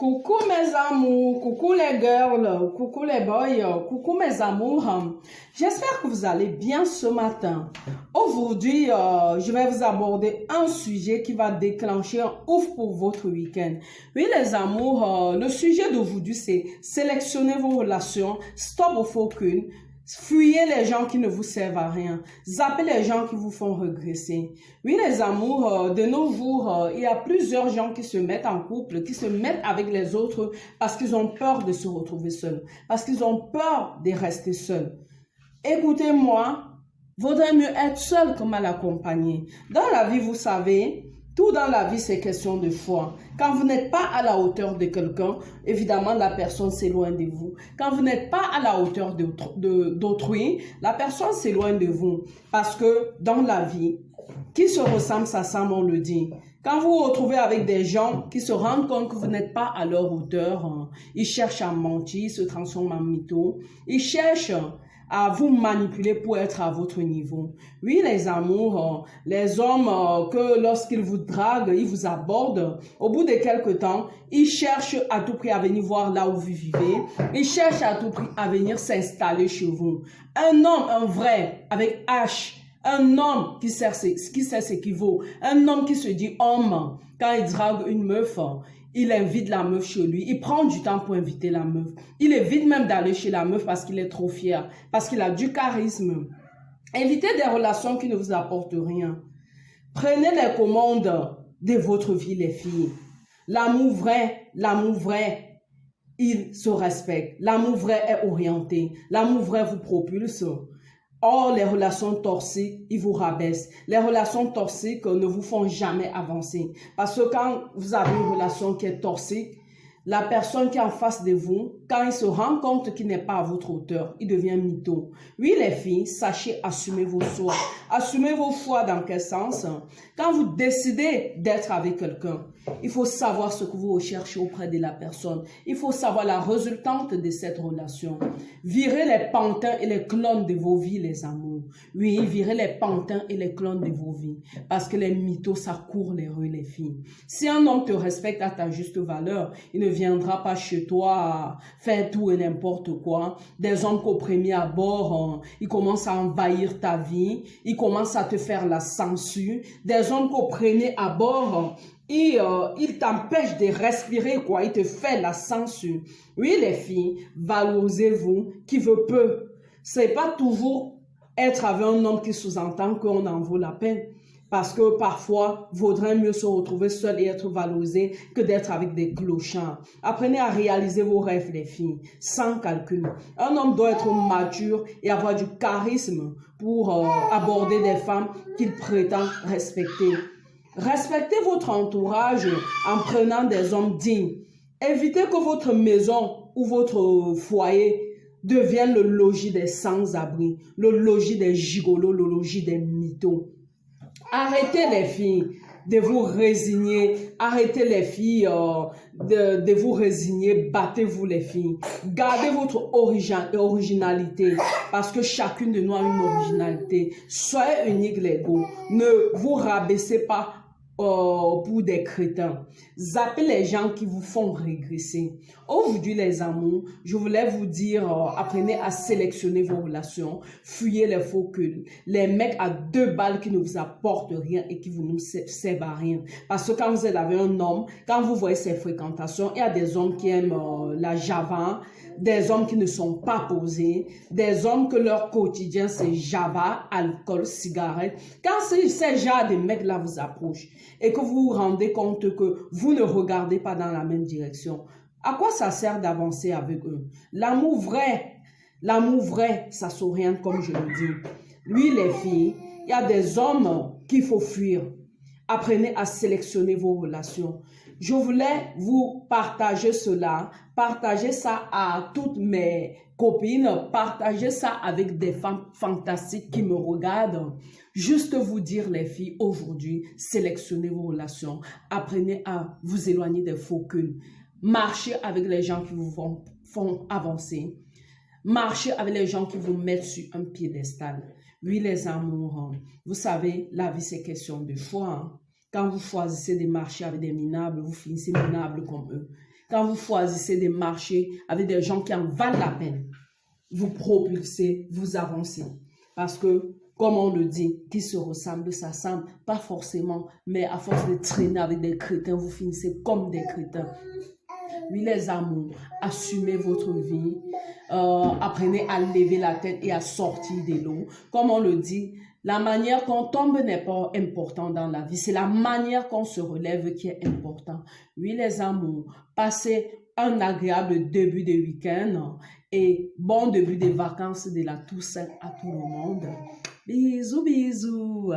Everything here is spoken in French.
Coucou mes amours, coucou les girls, coucou les boys, coucou mes amours. J'espère que vous allez bien ce matin. Aujourd'hui, je vais vous aborder un sujet qui va déclencher un ouf pour votre week-end. Oui les amours, le sujet d'aujourd'hui c'est sélectionner vos relations, stop aux faux culs. Fuyez les gens qui ne vous servent à rien. Zappez les gens qui vous font regresser. Oui, les amours, de nos jours, il y a plusieurs gens qui se mettent en couple, qui se mettent avec les autres parce qu'ils ont peur de se retrouver seuls, parce qu'ils ont peur de rester seuls. Écoutez-moi, vaudrait mieux être seul que mal accompagné. Dans la vie, vous savez, tout dans la vie, c'est question de foi. Quand vous n'êtes pas à la hauteur de quelqu'un, évidemment, la personne s'éloigne de vous. Quand vous n'êtes pas à la hauteur d'autrui, la personne s'éloigne de vous. Parce que dans la vie, qui se ressemble, s'assemble, on le dit. Quand vous vous retrouvez avec des gens qui se rendent compte que vous n'êtes pas à leur hauteur, ils cherchent à mentir, ils se transforment en mythos, ils cherchent à vous manipuler pour être à votre niveau. Oui, les amours, les hommes que lorsqu'ils vous draguent, ils vous abordent, au bout de quelques temps, ils cherchent à tout prix à venir voir là où vous vivez. Ils cherchent à tout prix à venir s'installer chez vous. Un homme, un vrai, avec H, un homme qui sait ce qu'il vaut, un homme qui se dit homme, quand il drague une meuf, il invite la meuf chez lui, il prend du temps pour inviter la meuf. Il évite même d'aller chez la meuf parce qu'il est trop fier, parce qu'il a du charisme. Évitez des relations qui ne vous apportent rien. Prenez les commandes de votre vie, les filles. L'amour vrai, il se respecte. L'amour vrai est orienté. L'amour vrai vous propulse. Or, les relations toxiques, ils vous rabaissent. Les relations toxiques ne vous font jamais avancer. Parce que quand vous avez une relation qui est toxique, la personne qui est en face de vous, quand il se rend compte qu'il n'est pas à votre hauteur, il devient mytho. Oui, les filles, sachez assumer vos choix. Assumez vos choix dans quel sens? Quand vous décidez d'être avec quelqu'un, il faut savoir ce que vous recherchez auprès de la personne. Il faut savoir la résultante de cette relation. Virez les pantins et les clones de vos vies, les amours. Oui, virez les pantins et les clones de vos vies. Parce que les mythos, ça court les rues, les filles. Si un homme te respecte à ta juste valeur, il ne viendra pas chez toi faire tout et n'importe quoi. Des hommes qu'au premier abord, ils commencent à envahir ta vie. Ils commencent à te faire la censure. Des hommes qu'au premier abord, il t'empêche de respirer, quoi. Il te fait la censure. Oui, les filles, valorisez-vous. Qui veut peu. C'est pas toujours être avec un homme qui sous-entend qu'on en vaut la peine. Parce que parfois, vaudrait mieux se retrouver seul et être valorisé que d'être avec des clochards. Apprenez à réaliser vos rêves, les filles, sans calcul. Un homme doit être mature et avoir du charisme pour aborder des femmes qu'il prétend respecter. Respectez votre entourage en prenant des hommes dignes. Évitez que votre maison ou votre foyer devienne le logis des sans-abri, le logis des gigolos, le logis des mythos. Arrêtez les filles de vous résigner. Arrêtez les filles de vous résigner. Battez-vous les filles. Gardez votre originalité. Parce que chacune de nous a une originalité. Soyez unique les go. Ne vous rabaissez pas pour des crétins. Zappez les gens qui vous font régresser. Aujourd'hui les amours, je voulais vous dire, apprenez à sélectionner vos relations, fuyez les faux culs, les mecs à 2 balles qui ne vous apportent rien et qui vous ne servent à rien. Parce que quand vous êtes avec un homme, quand vous voyez ses fréquentations, il y a des hommes qui aiment la java, des hommes qui ne sont pas posés, des hommes que leur quotidien c'est java, alcool, cigarette. Quand ces genres de mecs là vous approchent et que vous vous rendez compte que vous ne regardez pas dans la même direction, à quoi ça sert d'avancer avec eux? L'amour vrai, ça s'oriente comme je le dis. Lui, les filles, il y a des hommes qu'il faut fuir. Apprenez à sélectionner vos relations. Je voulais vous partager cela, partager ça à toutes mes copines, partager ça avec des femmes fantastiques qui me regardent. Juste vous dire les filles, aujourd'hui, sélectionnez vos relations. Apprenez à vous éloigner des faux culs. Marchez avec les gens qui vous font avancer. Marchez avec les gens qui vous mettent sur un piédestal. Oui, les amours, vous savez, la vie, c'est question de choix. Quand vous choisissez de marcher avec des minables, vous finissez minables comme eux. quand vous choisissez de marcher avec des gens qui en valent la peine, vous propulsez, vous avancez. Parce que, comme on le dit, qui se ressemble, s'assemble, pas forcément, mais à force de traîner avec des crétins, vous finissez comme des crétins. Oui, les amours, assumez votre vie, apprenez à lever la tête et à sortir de l'eau. Comme on le dit, la manière qu'on tombe n'est pas important dans la vie, c'est la manière qu'on se relève qui est important. Oui, les amours, passez un agréable début de week-end et bon début des vacances de la Toussaint à tout le monde. Bisous, bisous.